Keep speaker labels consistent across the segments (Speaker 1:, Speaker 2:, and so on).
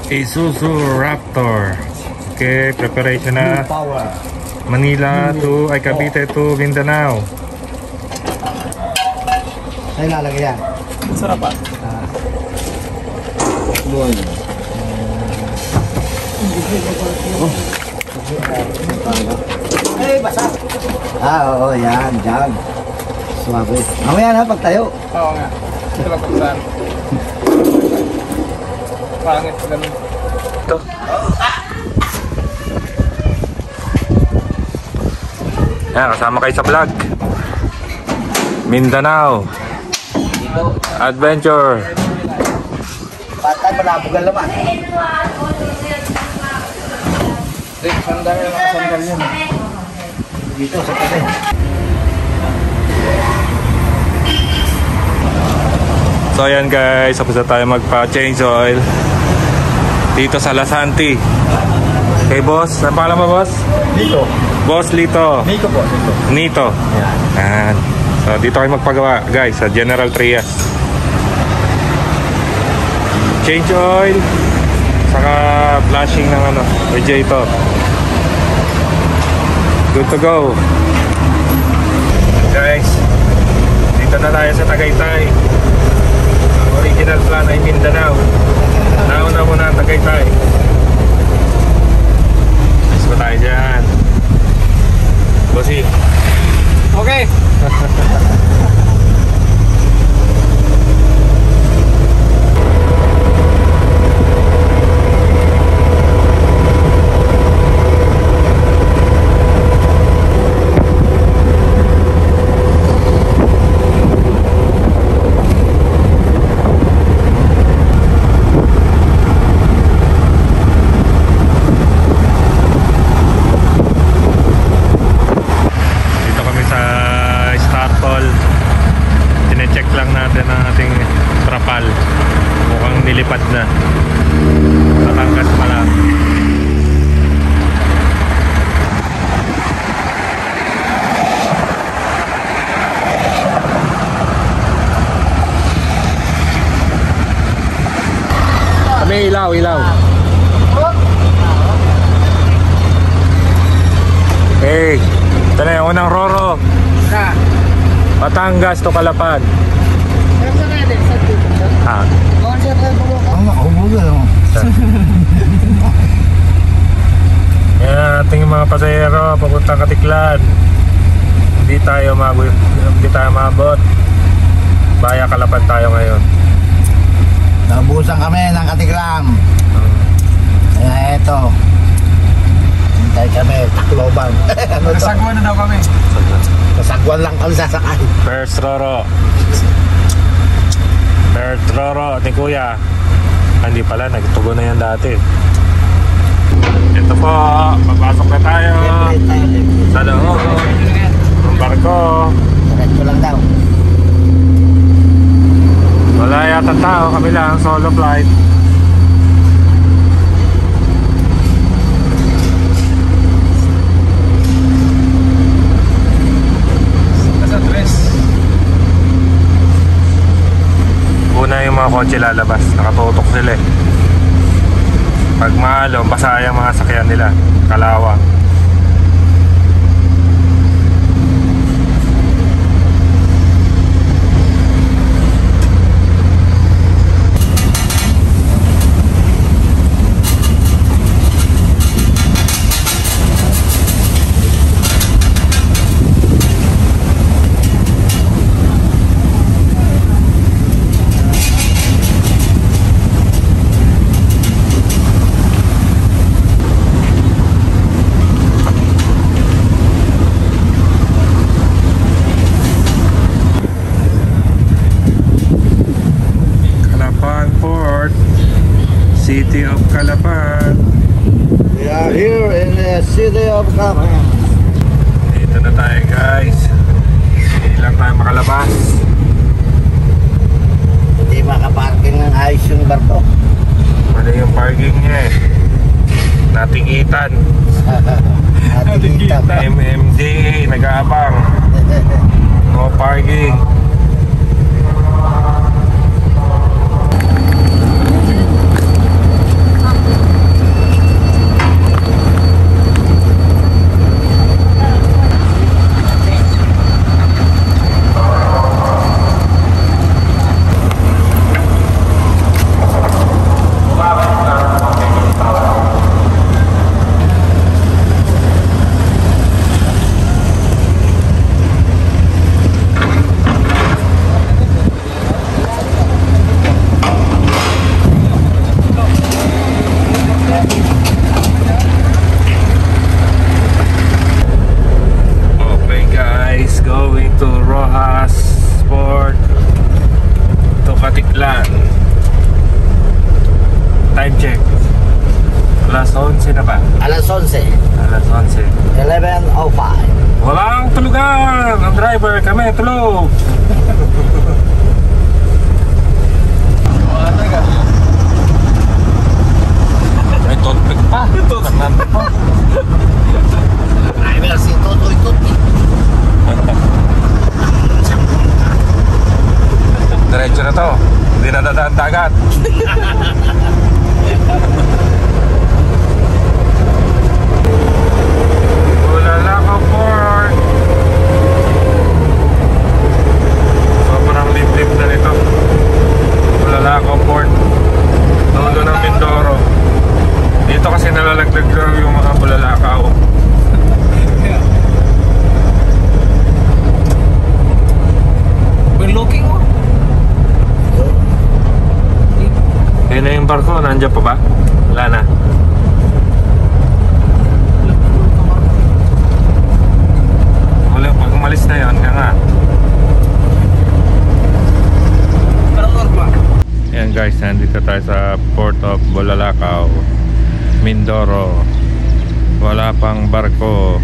Speaker 1: Isuzu Raptor. Okay, preparation na. Manila to Cavite to Mindanao.
Speaker 2: Ay, lalagay yan.
Speaker 3: Sarap pa.
Speaker 2: Doon. Ay, basa. Oo, yan, dyan. Suwabe. Mamaya na, pagtayo.
Speaker 3: Oo nga. Ito lang pagsan. Pangit pa ganun.
Speaker 1: Ito. Ayan, kasama kayo sa vlog. Mindanao Adventure.
Speaker 2: Patay, malabugan naman.
Speaker 3: Sandal lang ang sandal yun.
Speaker 2: Dito, sa tabi.
Speaker 1: So ayan guys, tapos na tayo magpa-change oil dito sa Lasanti. Okay boss, ano pangalan mo boss?
Speaker 2: Dito.
Speaker 1: Boss Lito.
Speaker 2: Dito po, dito.
Speaker 1: Nito. Yan. So dito kayo magpagawa guys sa General Trias. Change oil saka flashing ng radiator. Good to go. Guys, dito na tayo sa Tagaytay. Ang original plan ay Mindanao. Nauna muna ang Tagaytay. Nice ba tayo dyan? Bossy.
Speaker 3: Okay.
Speaker 1: Nilipad na. Tatangkas pa lang. Kami ilaw. Hey, ito na yung unang Roro. Batangas to Calapan. Ah. Yan ating mga pasahero papuntang Katiklan. Hindi tayo maabot. Baya Calapan tayo ngayon.
Speaker 2: Naubusan kami ng Katiklan. Kaya eto. Hintay kami, Tacloban.
Speaker 3: Nasagwan na daw kami.
Speaker 2: Nasagwan lang kami sasakay.
Speaker 1: First Roro. First Roro ni Kuya. Hindi pala, nagtugo na yan dati. Ito po, papasok na tayo sa loob ng barko.
Speaker 2: Diretso lang daw.
Speaker 1: Wala yata tao, kami lang, solo flight.
Speaker 3: Nasa dress.
Speaker 1: Una yung mga kotse lalabas, nakatutok sila eh. Pag maalo, basa yung mga sakyan nila, kalawang. City of Calapan.
Speaker 2: We are here in the city of Calapan.
Speaker 1: Dito na tayo guys. Hindi lang tayo makalabas.
Speaker 2: Hindi makaparking ng ayos yung barko.
Speaker 1: Wala yung parking niya eh. Natingitan.
Speaker 2: Natingitan.
Speaker 1: MMDA nag-aabang. No parking. Time check. Alas 11 na ba?
Speaker 2: Alas 11.
Speaker 1: Alas 11.
Speaker 2: 11:05.
Speaker 1: Walang tulugan! Ang driver, kami tulog! May toothpick pa! Toothpick pa!
Speaker 2: Ay, merci. Tutoy.
Speaker 1: Diretso na to. Hindi na dadaan dagat. Bulalakaw Port. Sobrang liblib na nito. Bulalakaw Port. Dulo ng Mindoro. Dito kasi nalalaglag yung mga bulalakaw.
Speaker 3: We're looking mo.
Speaker 1: Ayun na yung barko, nandiyan pa ba? Wala na. Wala, pag umalis na yun, nga. Ayan guys, nandito tayo sa Port of Bulalakaw, Mindoro. Wala pang barko.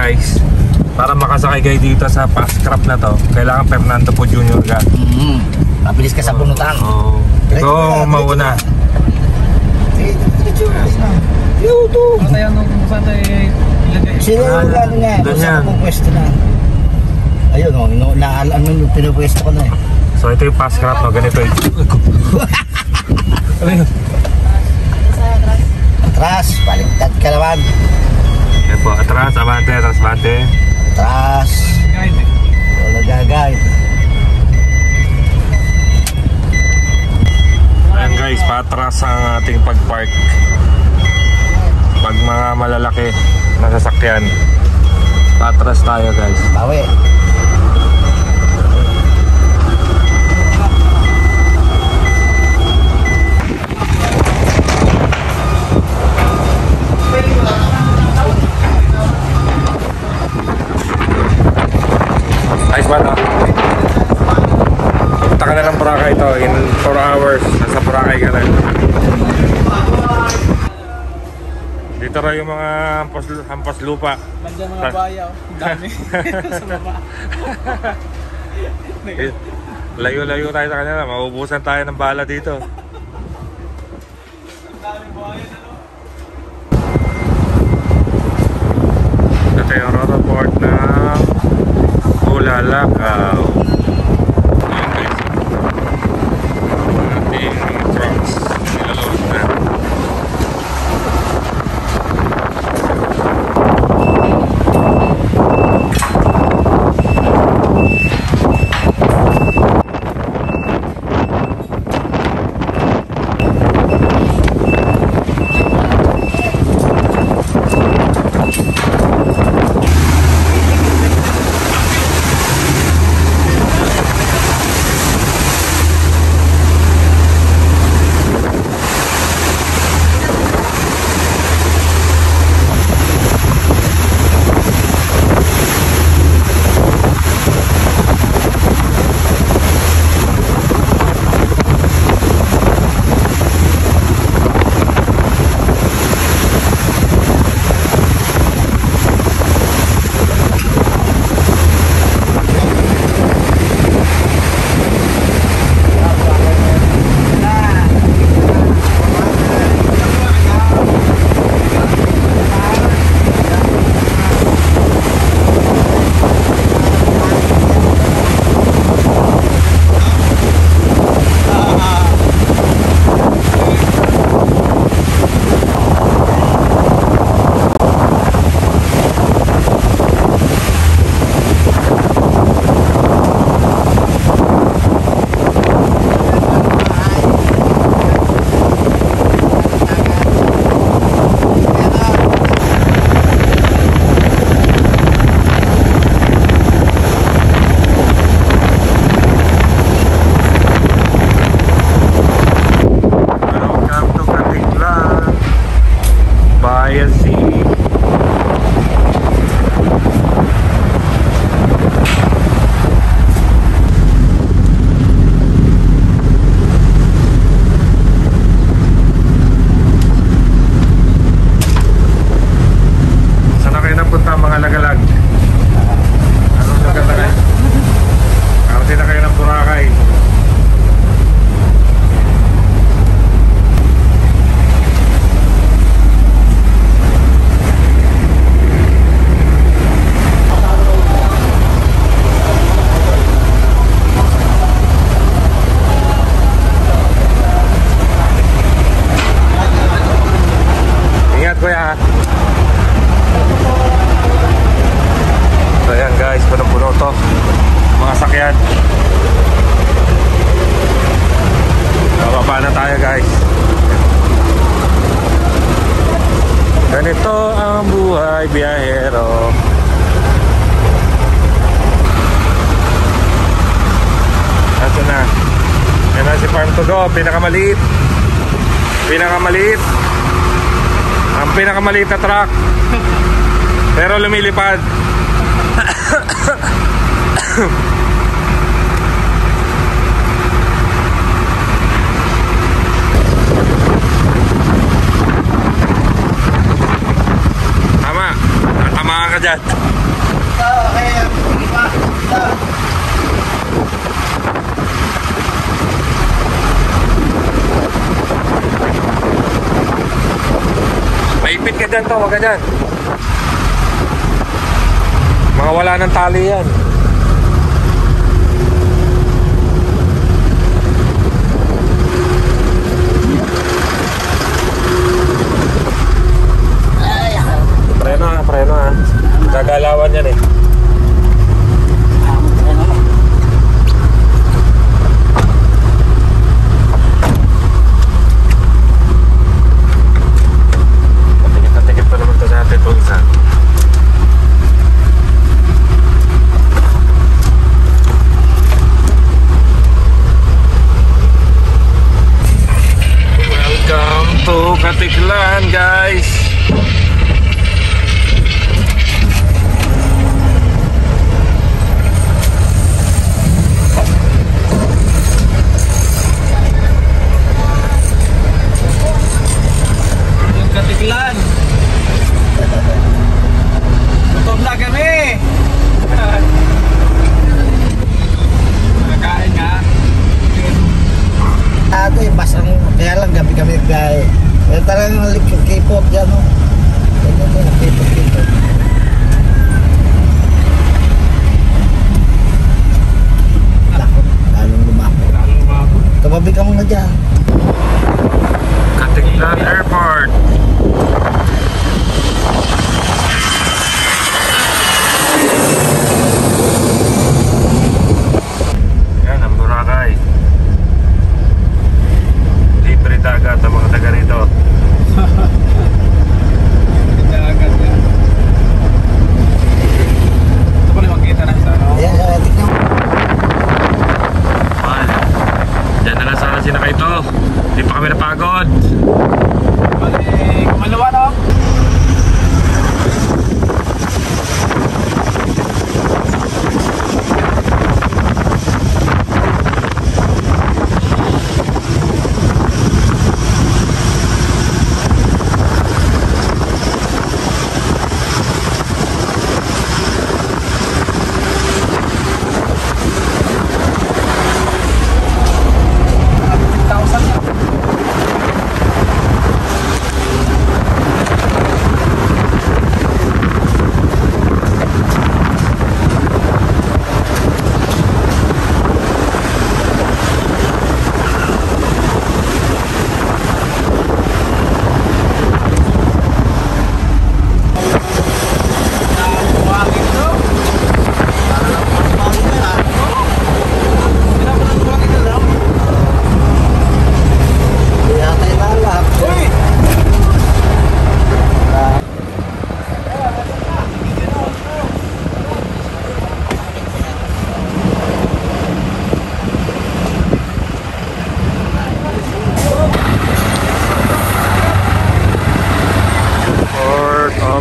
Speaker 1: Guys, para makasakay kayo dito sa fast crab na to, kailangan Fernando po Jr. ka.
Speaker 2: Mabilis ka sa punutan.
Speaker 1: Oo. Ikaw mauna.
Speaker 2: YouTube.
Speaker 3: Ano tayo nung saan tayo ilagay?
Speaker 2: Sino yung gano'n nga?
Speaker 1: Doon
Speaker 2: Kung
Speaker 1: yan.
Speaker 2: saan akong pwesto na. Ayun o, ano yung pinupwesto ko na eh.
Speaker 1: So ito yung fast crab, no? Ganito yung... Ano yun?
Speaker 2: Atras, baliktad ka naman.
Speaker 1: Yan po, atras, abante, atras, abante.
Speaker 2: Atras.
Speaker 3: Guide eh.
Speaker 2: Wala gagay.
Speaker 1: Ayan guys, patras ang ating pag-park. Pag mga malalaki na sasakyan, patras tayo guys.
Speaker 2: Bawi.
Speaker 1: Nice ba no? Punta ka na ng Boracay ito in 4 hours. Nasa Boracay ka na. Dito raw yung mga hampas lupa.
Speaker 3: Nandiyan mga bayaw. Ang dami. Sa baba.
Speaker 1: Layo-layo tayo sa kanila. Mauubusan tayo ng bala dito.
Speaker 3: Ang daming bayan ano?
Speaker 1: Ito yung Roraport ng Bulalakaw. Ayan guys. Ating trucks. Nilalawag na. to go, pinakamaliit. Ang pinakamaliit na truck. Pero lumilipad. Tama. Tatamaan ka dyan.
Speaker 2: Okay, sige pa.
Speaker 1: Maipit ka dyan to, wag ka dyan. Mga wala ng tali yan. Preno ha. Gagalawan yan eh. Tikit pa naman ito sa atin itong isa. Welcome to Katiklan, guys.
Speaker 3: Yung Katiklan. Gutom na kami. Nakain nga.
Speaker 2: Ate, basang, kaya lang gabi kami nagbiyahe. Kaya talagang K-pop dyan, no? K-pop. Lakot, lalong lumako. Tababi ka muna dyan.
Speaker 1: Katiklan Airport. Yan ang Boracay. Libre dagat ang mga taga rito.
Speaker 3: Dagat yan. Ito pala makita na sa ano.
Speaker 2: Ayan, tignan mo.
Speaker 1: Man, dyan na lang sana sinakay ito. Hindi pa kami napagod.
Speaker 3: Balik, kumalawa no?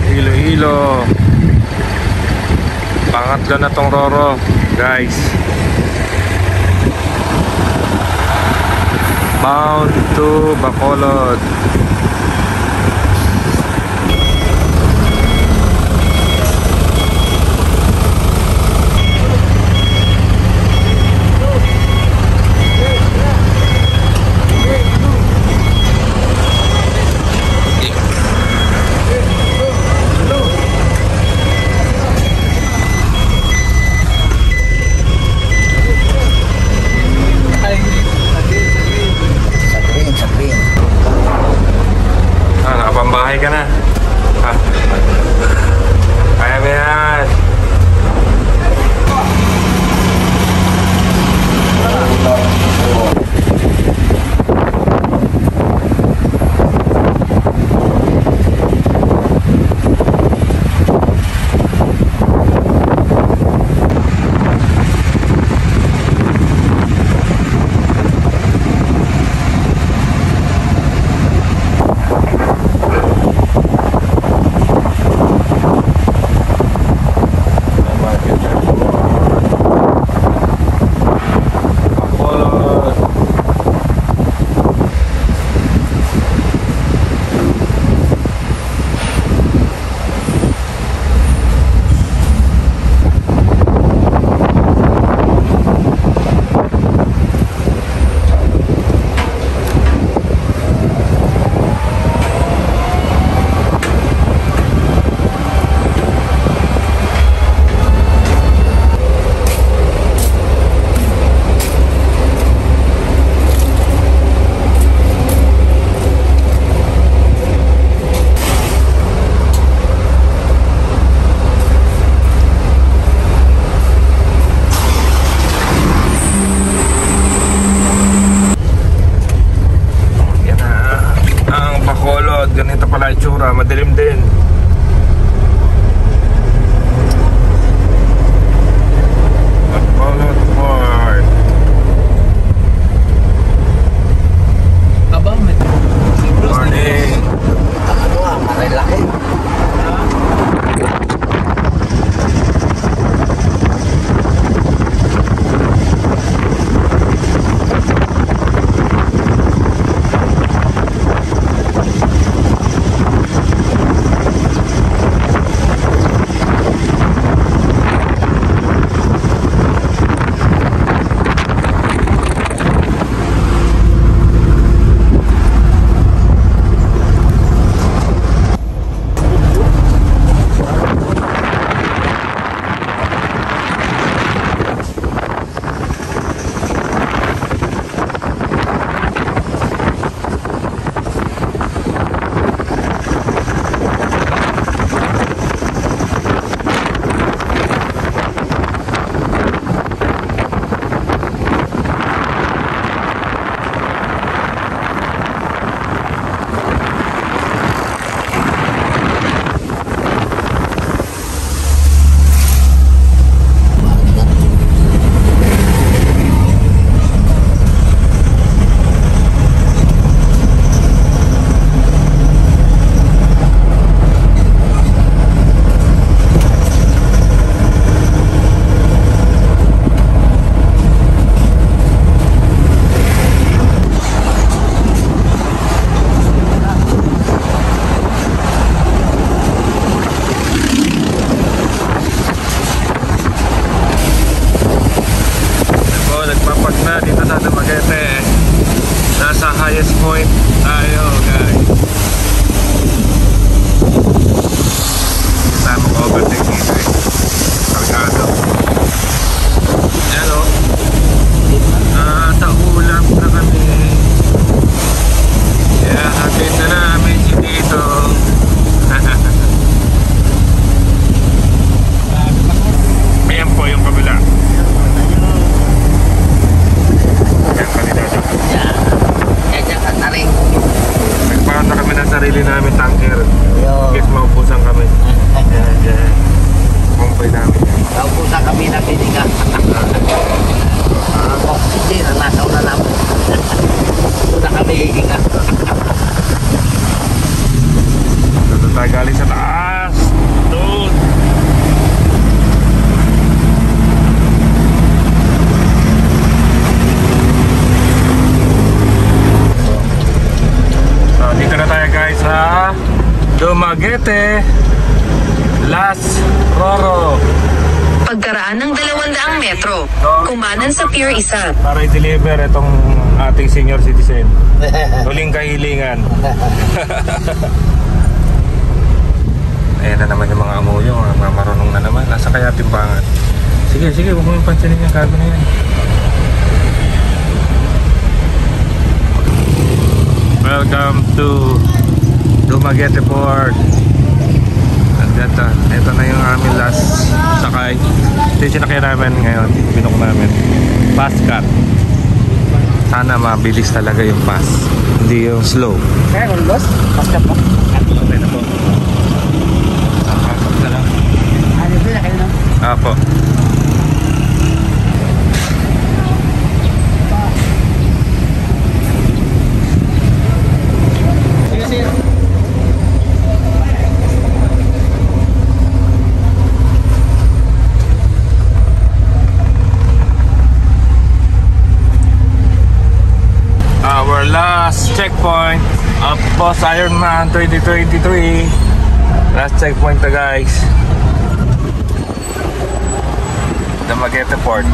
Speaker 1: Iloilo. Pangatlo na tong Roro, guys. Bound to Bacolod.
Speaker 2: Sa green.
Speaker 4: kahabaan ng 200 metro. Kumanan sa Pier 1.
Speaker 1: Para i-deliver itong ating senior citizen. Huling kahilingan. Ayan na naman yung mga amuyo, mga marunong na naman. Nasa kaya timbangan. Sige, huwag mo yung pansinin yung cargo na yan. Welcome to Dumaguete Port. And ito na yung aming last sakay. Ito yung sinakay namin ngayon. Binok namin. Pass cut. Sana mabilis talaga yung pass. Hindi yung slow.
Speaker 2: Kaya kung boss, paskat mo.
Speaker 1: Okay na po. Pasok na lang.
Speaker 2: Ano ba na kayo na?
Speaker 1: Apo. Our last checkpoint of Boss Ironman 2023. Last checkpoint na guys. Dumaguete Port.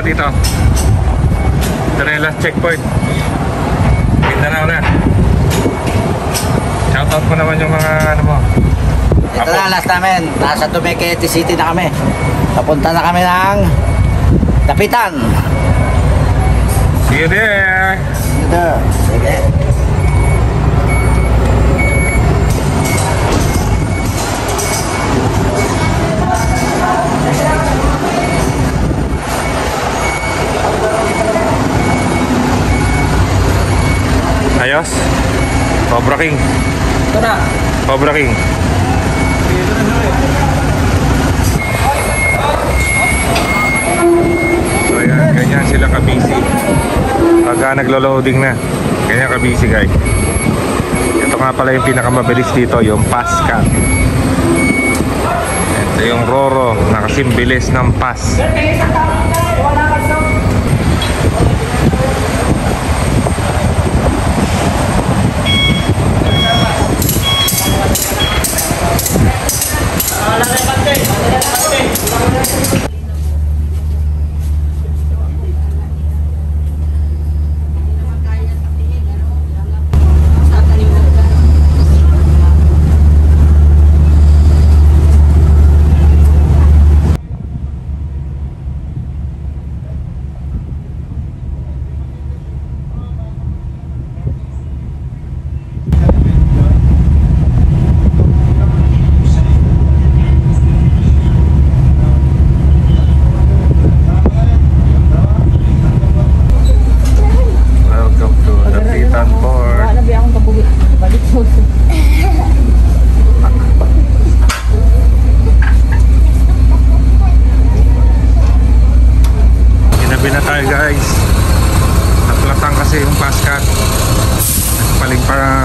Speaker 1: Dito. Ito na yung last checkpoint. Mindanao na. Shoutout mo naman yung mga ano mo.
Speaker 2: Ito na, last namin. Nasa Dumaguete City na kami. Papunta na kami ng Dapitan.
Speaker 1: See you there.
Speaker 2: Ito. Sige.
Speaker 1: Ayos. Cobra King.
Speaker 3: Ito na.
Speaker 1: Cobra King. So yan, ganyan sila ka-busy. Pagka naglo-loading na, ganyan ka-busy guys. Ito nga pala yung pinakamabilis dito, yung pass cut. Ito yung Roro, nakasimbilis ng pass.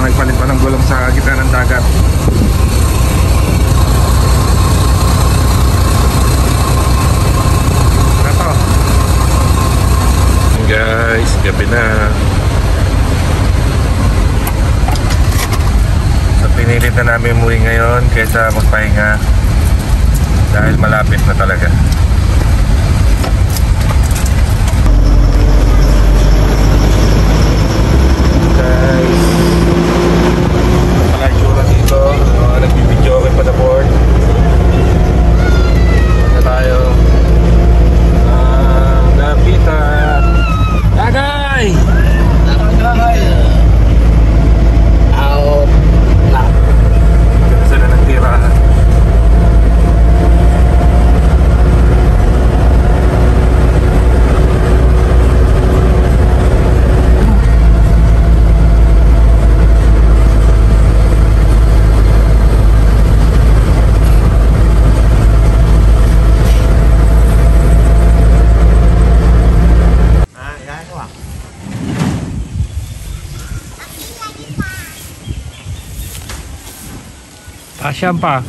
Speaker 1: Nagpalit pa ng gulong sa gitna ng dagat. Ito guys, gabi na. So pinili na namin umuwi ngayon kaysa magpahinga dahil malapit na talaga. Guys, pala itsura dito. Nagbibidyo ako pa na board. Na tayo. Lapitan. Tagay!
Speaker 2: Out. Na.
Speaker 1: Kasi na nagtirahan. Asyam pa.